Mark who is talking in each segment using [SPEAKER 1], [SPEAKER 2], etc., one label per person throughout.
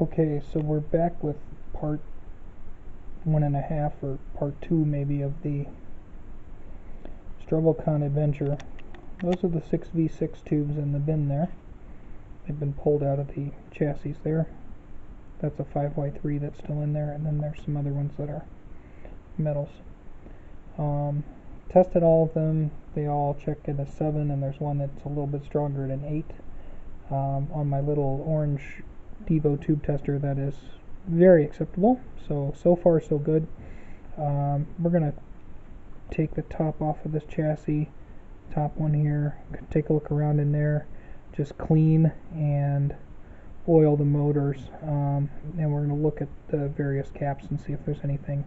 [SPEAKER 1] Okay, so we're back with part 1.5 or part 2 maybe of the Stroboconn adventure. Those are the 6v6 tubes in the bin there. They've been pulled out of the chassis there. That's a 5Y3 that's still in there, and then there's some other ones that are metals. Tested all of them. They all checked at a 7, and there's one that's a little bit stronger at an 8. On my little orange Devo tube tester, that is very acceptable. So far so good. We're gonna take the top off of this chassis, top one here, take a look around in there, just clean and oil the motors, and we're gonna look at the various caps and see if there's anything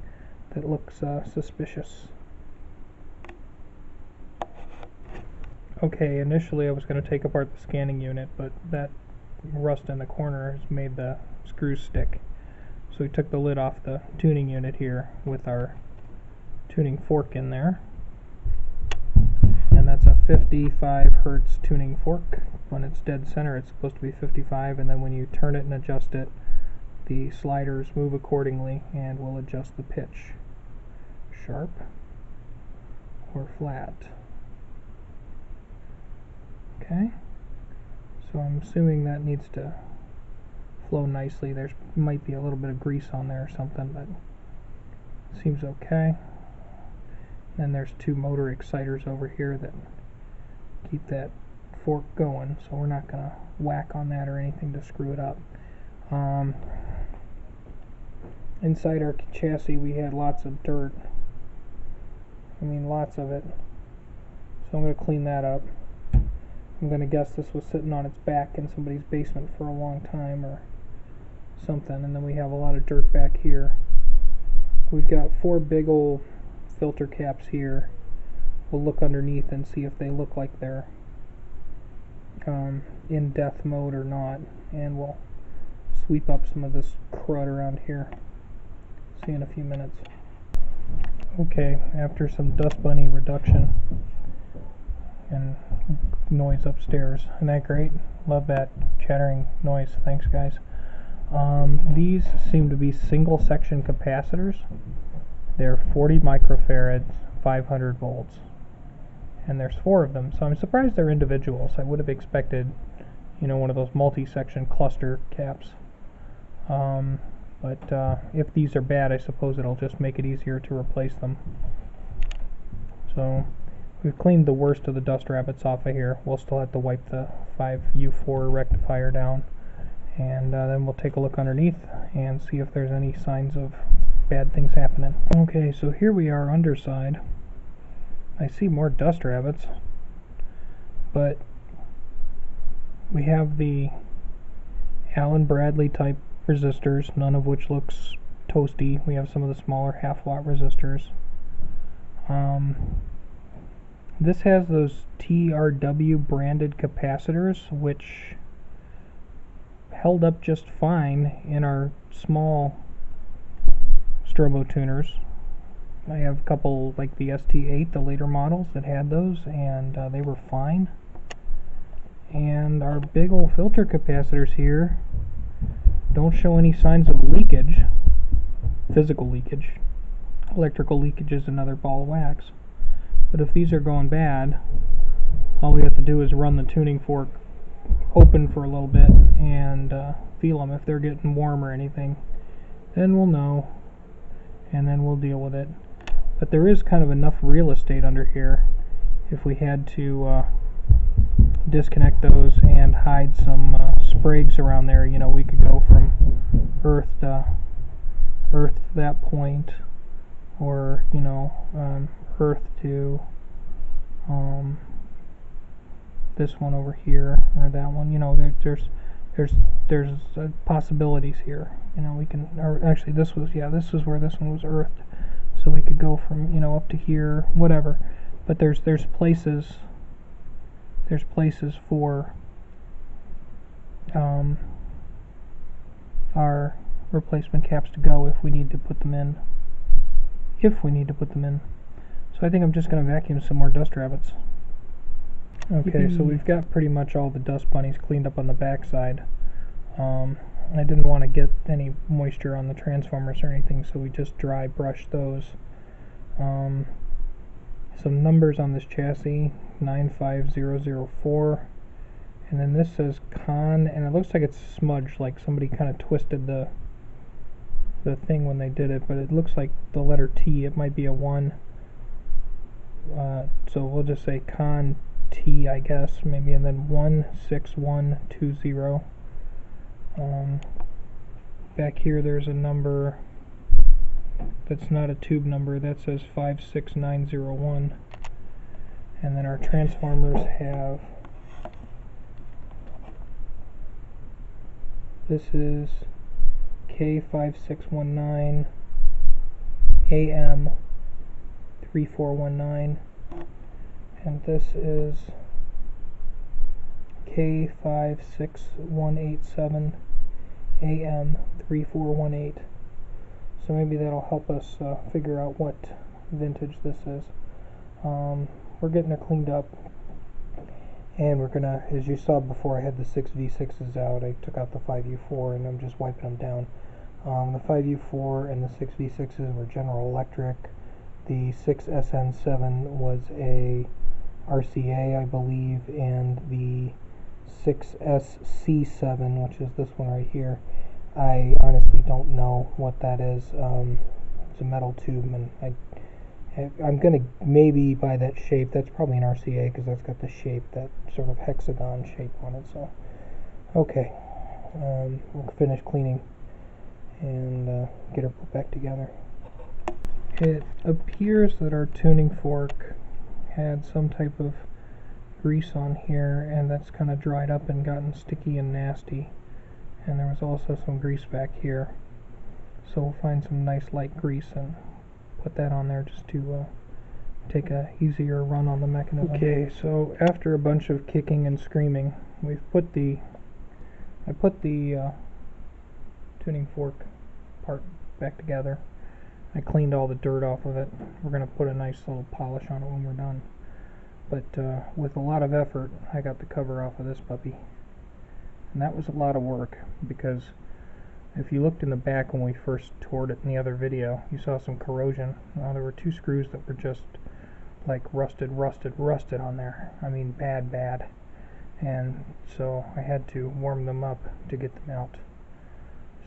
[SPEAKER 1] that looks suspicious. Okay, initially I was going to take apart the scanning unit, but that rust in the corner has made the screws stick. So we took the lid off the tuning unit here with our tuning fork in there. And that's a 55 Hertz tuning fork. When it's dead center, it's supposed to be 55, and then when you turn it and adjust it, the sliders move accordingly and will adjust the pitch. Sharp or flat. Okay, so I'm assuming that needs to flow nicely. There might be a little bit of grease on there or something, but it seems okay. Then there's two motor exciters over here that keep that fork going, so we're not going to whack on that or anything to screw it up. Inside our chassis we had lots of dirt. I mean, lots of it. So I'm going to clean that up. I'm going to guess this was sitting on its back in somebody's basement for a long time or something. And then we have a lot of dirt back here. We've got 4 big old filter caps here. We'll look underneath and see if they look like they're in death mode or not. And we'll sweep up some of this crud around here. See you in a few minutes. Okay, after some dust bunny reduction and noise upstairs. Isn't that great? Love that chattering noise. Thanks, guys. These seem to be single section capacitors. They're 40 microfarads, 500 volts. And there's 4 of them, so I'm surprised they're individuals. I would have expected, you know, one of those multi-section cluster caps. But if these are bad, I suppose it'll just make it easier to replace them. So we've cleaned the worst of the dust rabbits off of here. We'll still have to wipe the 5U4 rectifier down, and then we'll take a look underneath and see if there's any signs of bad things happening. Okay, so here we are underside. I see more dust rabbits, but we have the Allen Bradley type resistors, none of which looks toasty. We have some of the smaller half-watt resistors. This has those TRW branded capacitors, which held up just fine in our small strobo tuners. I have a couple, like the ST8, the later models, that had those, and they were fine. And our big old filter capacitors here don't show any signs of leakage, physical leakage. Electrical leakage is another ball of wax. But if these are going bad, all we have to do is run the tuning fork open for a little bit and feel them. If they're getting warm or anything, then we'll know, and then we'll deal with it. But there is kind of enough real estate under here if we had to disconnect those and hide some sprags around there. You know, we could go from earth to that point, or, you know, earth to this one over here, or that one. You know, there's possibilities here. You know, we can, or actually this was where this one was earthed, so we could go from, you know, up to here, whatever. But there's places for our replacement caps to go if we need to put them in. So I think I'm just going to vacuum some more dust rabbits. Okay, so we've got pretty much all the dust bunnies cleaned up on the back side. I didn't want to get any moisture on the transformers or anything, so we just dry brushed those. Some numbers on this chassis, 95004, and then this says Conn, and it looks like it's smudged, like somebody kind of twisted the thing when they did it, but it looks like the letter T. It might be a 1, so we'll just say Conn T, I guess, maybe, and then 16120. Back here there's a number that's not a tube number, that says 56901, and then our transformers have, this is K5619 AM 3419, and this is K56187 AM 3418. So maybe that'll help us figure out what vintage this is. We're getting it cleaned up, and we're gonna, as you saw before, I had the 6V6s out. I took out the 5U4 and I'm just wiping them down. The 5U4 and the 6V6s were General Electric. The 6SN7 was a RCA, I believe, and the 6SC7, which is this one right here, I honestly don't know what that is. It's a metal tube, and I'm gonna maybe buy that shape. That's probably an RCA because that's got the shape, that sort of hexagon shape on it. So, okay, we'll finish cleaning and get her put back together. It appears that our tuning fork had some type of grease on here, and that's kind of dried up and gotten sticky and nasty. And there was also some grease back here, so we'll find some nice light grease and put that on there just to take a easier run on the mechanism. Okay, so after a bunch of kicking and screaming, I put the tuning fork part back together. I cleaned all the dirt off of it. We're going to put a nice little polish on it when we're done. But with a lot of effort, I got the cover off of this puppy. And that was a lot of work, because if you looked in the back when we first toured it in the other video, you saw some corrosion. There were 2 screws that were just like rusted on there. I mean, bad. And so I had to warm them up to get them out.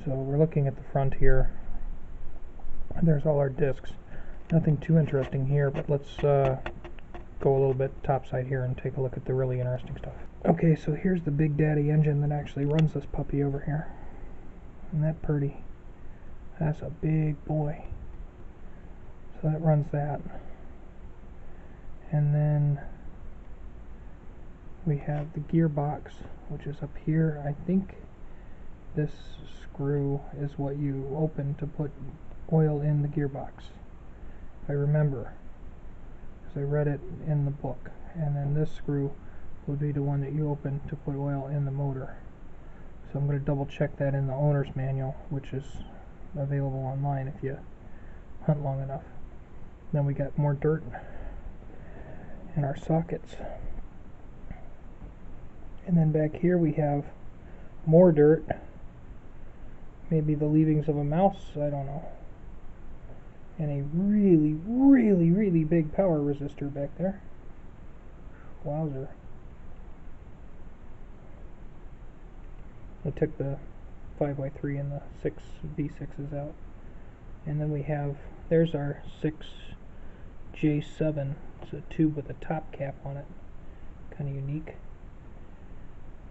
[SPEAKER 1] So we're looking at the front here. There's all our discs. Nothing too interesting here, but let's go a little bit topside here and take a look at the really interesting stuff. Okay, so here's the Big Daddy engine that actually runs this puppy over here. Isn't that pretty? That's a big boy. So that runs that. And then we have the gearbox, which is up here. I think this screw is what you open to put oil in the gearbox, if I remember, because I read it in the book. And then this screw would be the one that you open to put oil in the motor. So I'm going to double check that in the owner's manual, which is available online if you hunt long enough. Then we got more dirt in our sockets. And then back here we have more dirt. Maybe the leavings of a mouse, I don't know. And a really big power resistor back there. Wowzer. I took the 5x3 and the 6V6s out. And then we have, there's our 6J7. It's a tube with a top cap on it. Kind of unique.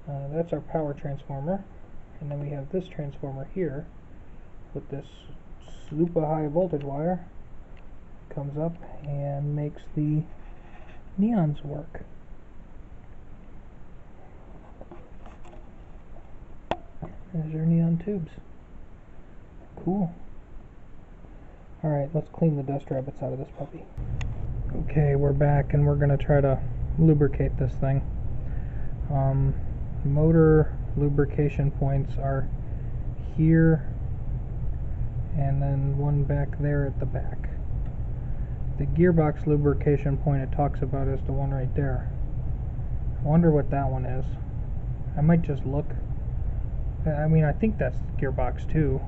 [SPEAKER 1] That's our power transformer. And then we have this transformer here with this super high voltage wire. Comes up and makes the neons work. There's our neon tubes. Cool. Alright, let's clean the dust rabbits out of this puppy. Okay, we're back and we're going to try to lubricate this thing. Motor lubrication points are here and then one back there at the back. The gearbox lubrication point it talks about is the one right there. I wonder what that one is. I might just look I mean, I think that's Gearbox too.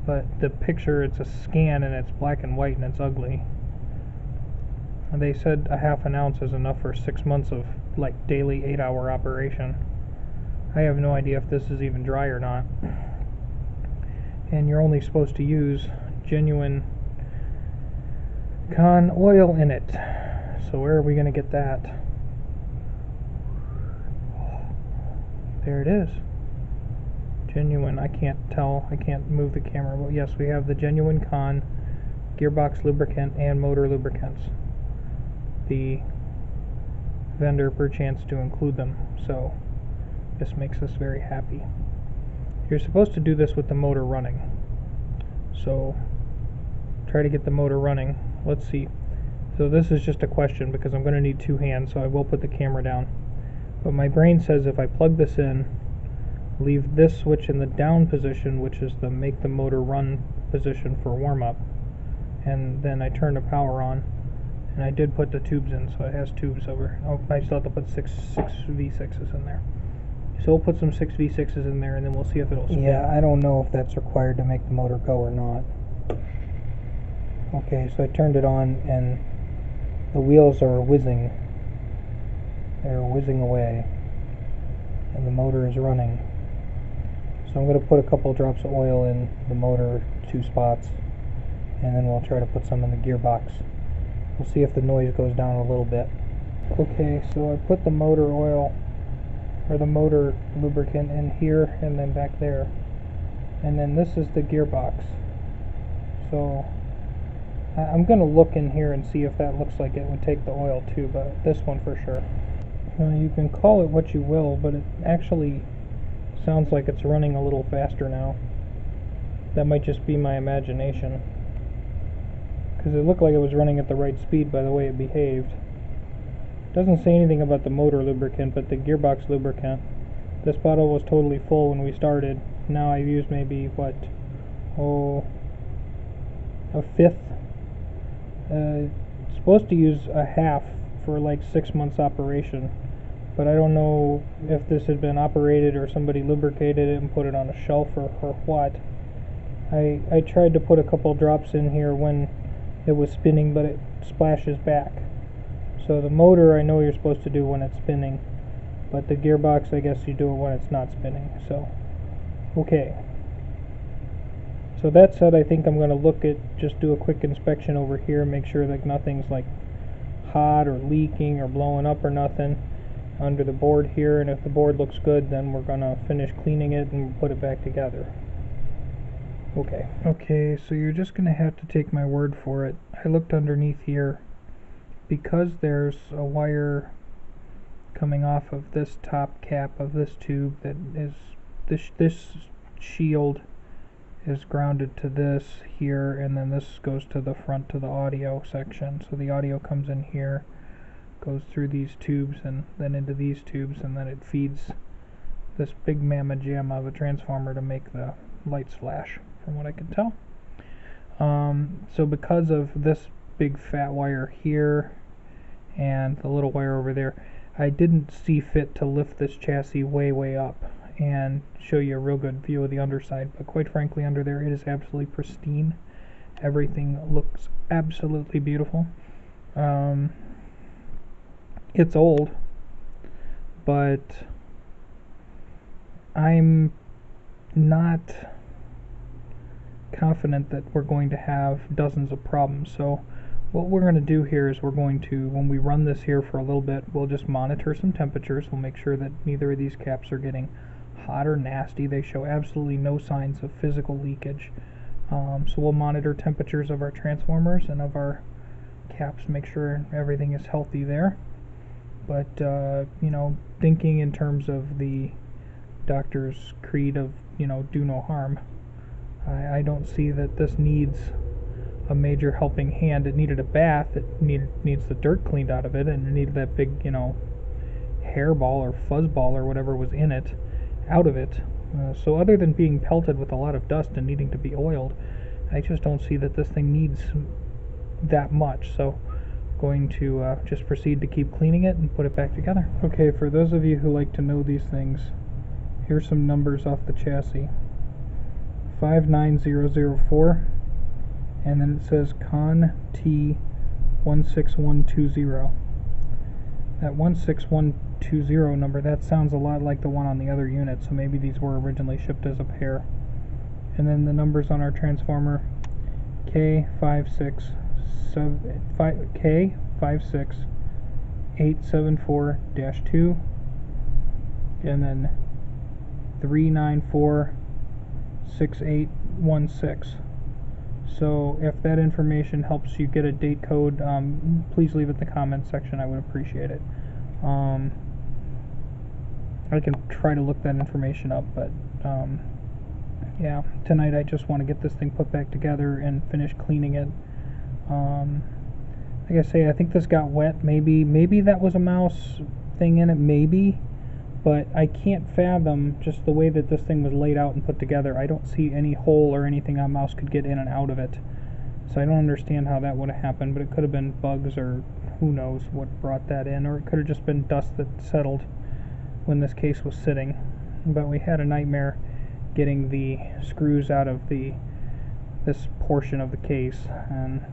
[SPEAKER 1] But the picture, it's a scan and it's black and white and it's ugly. And they said a half an ounce is enough for 6 months of like daily 8-hour operation. I have no idea if this is even dry or not. And you're only supposed to use genuine Conn oil in it. So where are we going to get that? There it is. Genuine. I can't tell. I can't move the camera. But yes, we have the genuine Conn Gearbox Lubricant and motor lubricants. The vendor perchance to include them. So this makes us very happy. You're supposed to do this with the motor running. So try to get the motor running. Let's see. So this is just a question because I'm going to need 2 hands, so I will put the camera down. But my brain says if I plug this in, leave this switch in the down position, which is the make the motor run position for warm-up, and then I turn the power on, and I did put the tubes in, so it has tubes over. Oh, I still have to put 6 V6s in there. So we'll put some 6 V6s in there, and then we'll see if it'll spin. Yeah, I don't know if that's required to make the motor go or not. Okay, so I turned it on, and the wheels are whizzing. They're whizzing away, and the motor is running. So I'm going to put a couple drops of oil in the motor, 2 spots, and then we'll try to put some in the gearbox. We'll see if the noise goes down a little bit. Okay, so I put the motor oil, or the motor lubricant, in here and then back there. And then this is the gearbox. So I'm going to look in here and see if that looks like it would take the oil too, but this one for sure. You can call it what you will, but it actually sounds like it's running a little faster now. That might just be my imagination, because it looked like it was running at the right speed by the way it behaved. It doesn't say anything about the motor lubricant, but the gearbox lubricant, this bottle was totally full when we started. Now I've used maybe, what, a fifth. It's supposed to use a half for like 6 months operation, but I don't know if this had been operated or somebody lubricated it and put it on a shelf or what. I tried to put a couple drops in here when it was spinning, but it splashes back. So the motor I know you're supposed to do when it's spinning, but the gearbox I guess you do it when it's not spinning. So okay. So that said, I think I'm going to just do a quick inspection over here, make sure that nothing's like hot or leaking or blowing up or nothing under the board here, and if the board looks good, then we're going to finish cleaning it and put it back together. Okay, so you're just going to have to take my word for it. I looked underneath here. Because there's a wire coming off of this top cap of this tube that is, this shield is grounded to this here, and then this goes to the front to the audio section. So the audio comes in here, goes through these tubes and then into these tubes, and then it feeds this big mamma jamma of a transformer to make the lights flash, from what I can tell. So because of this big fat wire here and the little wire over there, I didn't see fit to lift this chassis way up and show you a real good view of the underside, but quite frankly under there it is absolutely pristine. Everything looks absolutely beautiful. It's old, but I'm not confident that we're going to have dozens of problems. So what we're going to do here is we're going to, when we run this here for a little bit, we'll just monitor some temperatures. We'll make sure that neither of these caps are getting hot or nasty. They show absolutely no signs of physical leakage. So we'll monitor temperatures of our transformers and of our caps, make sure everything is healthy there. But you know, thinking in terms of the doctor's creed of, you know, do no harm, I don't see that this needs a major helping hand. It needed a bath, it needs the dirt cleaned out of it, and it needed that big, you know, hairball or fuzzball or whatever was in it out of it. So other than being pelted with a lot of dust and needing to be oiled, I just don't see that this thing needs that much. So going to just proceed to keep cleaning it and put it back together. Okay, for those of you who like to know these things Here's some numbers off the chassis. 59004, and then it says Conn T16120. That 16120 number, that sounds a lot like the one on the other unit, so maybe these were originally shipped as a pair. And then the numbers on our transformer, K56874-2, and then 3946816. So if that information helps you get a date code, please leave it in the comments section. I would appreciate it. I can try to look that information up, but yeah, tonight I just want to get this thing put back together and finish cleaning it. Like I say, I think this got wet. Maybe that was a mouse thing in it, maybe, but I can't fathom just the way that this thing was laid out and put together. I don't see any hole or anything a mouse could get in and out of it, so I don't understand how that would have happened. But it could have been bugs, or who knows what brought that in, or it could have just been dust that settled when this case was sitting. But we had a nightmare getting the screws out of this portion of the case, and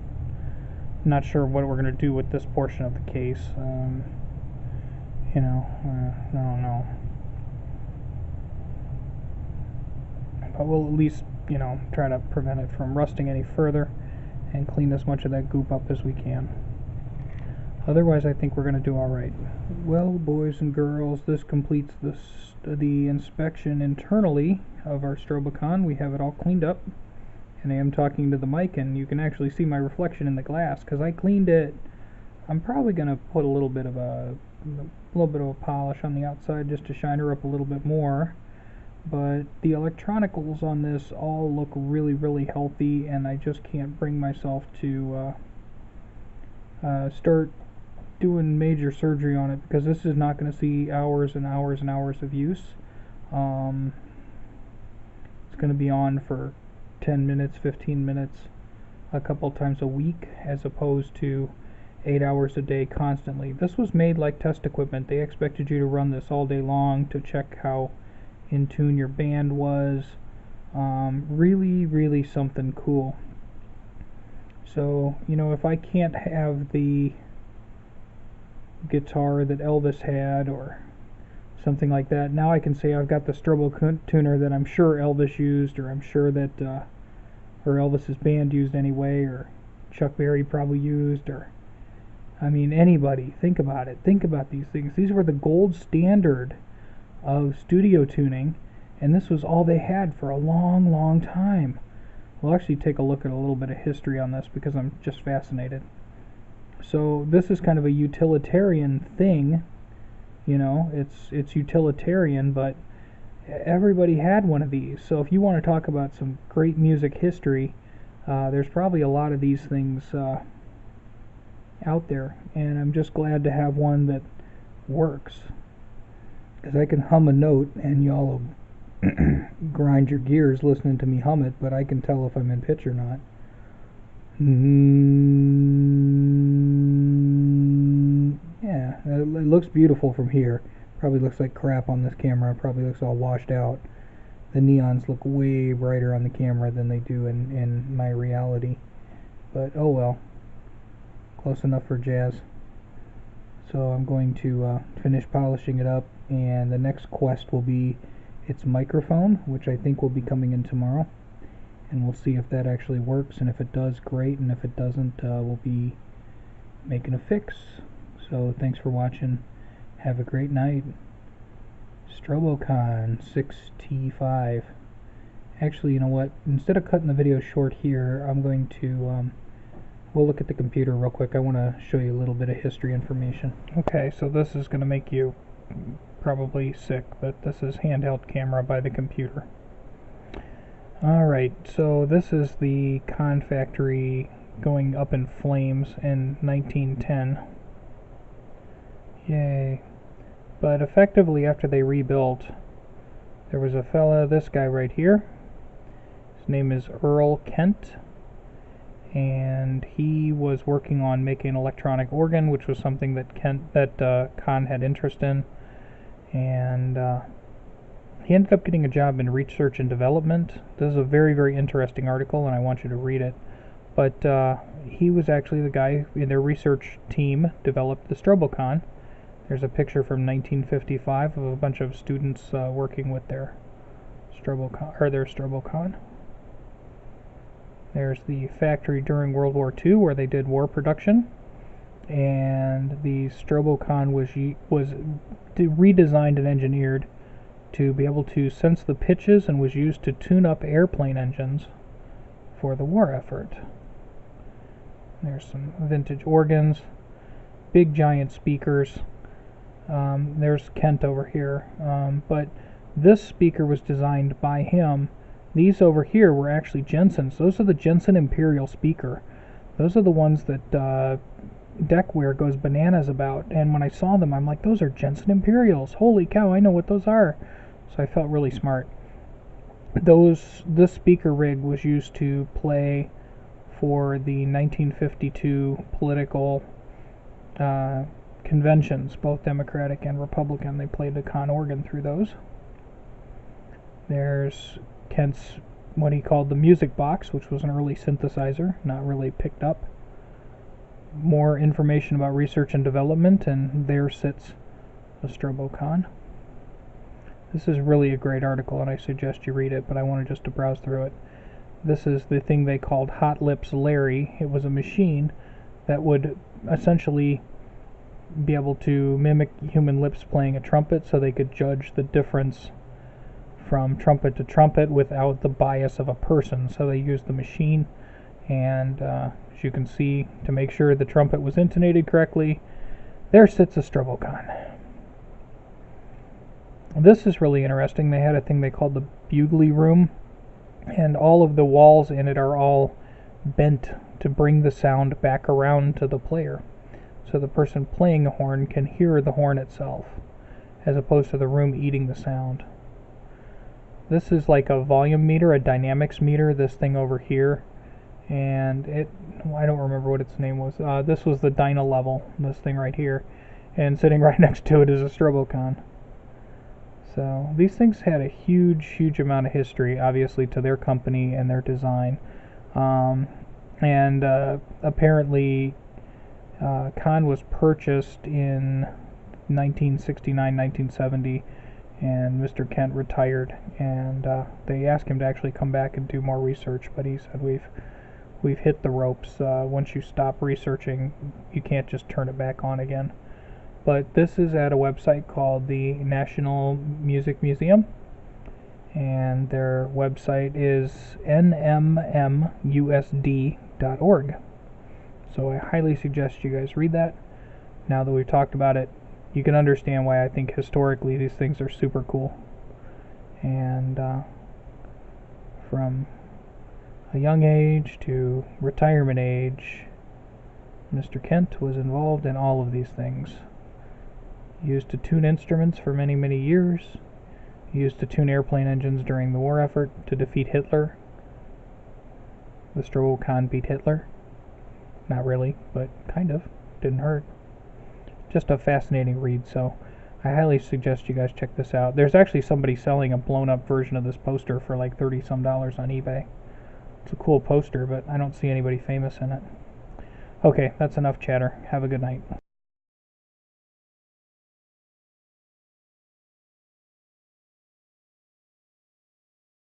[SPEAKER 1] I'm not sure what we're going to do with this portion of the case. I don't know. But we'll at least, try to prevent it from rusting any further and clean as much of that goop up as we can. Otherwise, I think we're going to do alright. Well, boys and girls, this completes the inspection internally of our Stroboconn. We have it all cleaned up, and I am talking to the mic, and you can actually see my reflection in the glass because I cleaned it. I'm probably going to put a little bit of a polish on the outside just to shine her up a little bit more. But the electronicals on this all look really, really healthy, and I just can't bring myself to start doing major surgery on it, because this is not going to see hours and hours and hours of use. It's going to be on for 10 minutes, 15 minutes, a couple times a week, as opposed to 8 hours a day constantly. This was made like test equipment. They expected you to run this all day long to check how in tune your band was. Really, really something cool. So, if I can't have the guitar that Elvis had or something like that, now I can say I've got the Strobo tuner that I'm sure Elvis used, or I'm sure that or Elvis's band used anyway, or Chuck Berry probably used, or anybody. Think about it. Think about these things. These were the gold standard of studio tuning, and this was all they had for a long, long time. We'll actually take a look at a little bit of history on this because I'm just fascinated. So this is kind of a utilitarian thing, it's utilitarian, but everybody had one of these. So if you want to talk about some great music history, there's probably a lot of these things out there, and I'm just glad to have one that works, because I can hum a note and y'all will grind your gears listening to me hum it, but I can tell if I'm in pitch or not. Yeah, it looks beautiful from here. Probably looks like crap on this camera. Probably looks all washed out. The neons look way brighter on the camera than they do in my reality, but oh well, close enough for jazz. So I'm going to finish polishing it up, and the next quest will be its microphone, which I think will be coming in tomorrow, and we'll see if that actually works, and if it does, great, and if it doesn't, we'll be making a fix. So thanks for watching. Have a great night. Stroboconn 6T-5. Actually, you know what? Instead of cutting the video short here, I'm going to we'll look at the computer real quick. I want to show you a little bit of history information. Okay, so this is going to make you probably sick, but this is handheld camera by the computer. Alright, so this is the Conn factory going up in flames in 1910. Yay. But effectively, after they rebuilt, there was a fella, this guy right here. His name is Earl Kent, and he was working on making an electronic organ, which was something that Conn had interest in. And He ended up getting a job in research and development. This is a very, very interesting article, and I want you to read it. But he was actually the guy in their research team developed the Stroboconn. There's a picture from 1955 of a bunch of students working with their Stroboconn. There's the factory during World War II where they did war production, and the Stroboconn was redesigned and engineered to be able to sense the pitches and was used to tune up airplane engines for the war effort. There's some vintage organs, big giant speakers. There's Kent over here, but this speaker was designed by him. These over here were actually Jensen's. Those are the Jensen Imperial speaker. Those are the ones that Deckware goes bananas about, and when I saw them I'm like, those are Jensen Imperials. Holy cow, I know what those are. So I felt really smart. This speaker rig was used to play for the 1952 political conventions, both Democratic and Republican. They played the Conn organ through those. There's Kent's, what he called the music box, which was an early synthesizer, not really picked up. More information about research and development, and there sits the Stroboconn. This is really a great article, and I suggest you read it, but I wanted just to browse through it. This is the thing they called Hot Lips Larry. It was a machine that would essentially be able to mimic human lips playing a trumpet, so they could judge the difference from trumpet to trumpet without the bias of a person. So they used the machine, and as you can see, to make sure the trumpet was intonated correctly, there sits a Stroboconn. This is really interesting. They had a thing they called the Bugly Room, and all of the walls in it are all bent to bring the sound back around to the player, so the person playing the horn can hear the horn itself, as opposed to the room eating the sound. This is like a volume meter, a dynamics meter, this thing over here, and I don't remember what its name was. This was the dyna level, this thing right here, and sitting right next to it is a Stroboconn. So these things had a huge amount of history, obviously, to their company and their design. Apparently Conn was purchased in 1969, 1970, and Mr. Kent retired, and they asked him to actually come back and do more research, but he said, we've hit the ropes. Once you stop researching, you can't just turn it back on again. But this is at a website called the National Music Museum, and their website is nmmusd.org. So I highly suggest you guys read that. Now that we've talked about it, you can understand why I think historically these things are super cool. And from a young age to retirement age, Mr. Kent was involved in all of these things. Used to tune instruments for many years. Used to tune airplane engines during the war effort to defeat Hitler. The Stroboconn beat Hitler. Not really, but kind of. Didn't hurt. Just a fascinating read, so I highly suggest you guys check this out. There's actually somebody selling a blown up version of this poster for like $30 some on eBay. It's a cool poster, but I don't see anybody famous in it. Okay, that's enough chatter. Have a good night.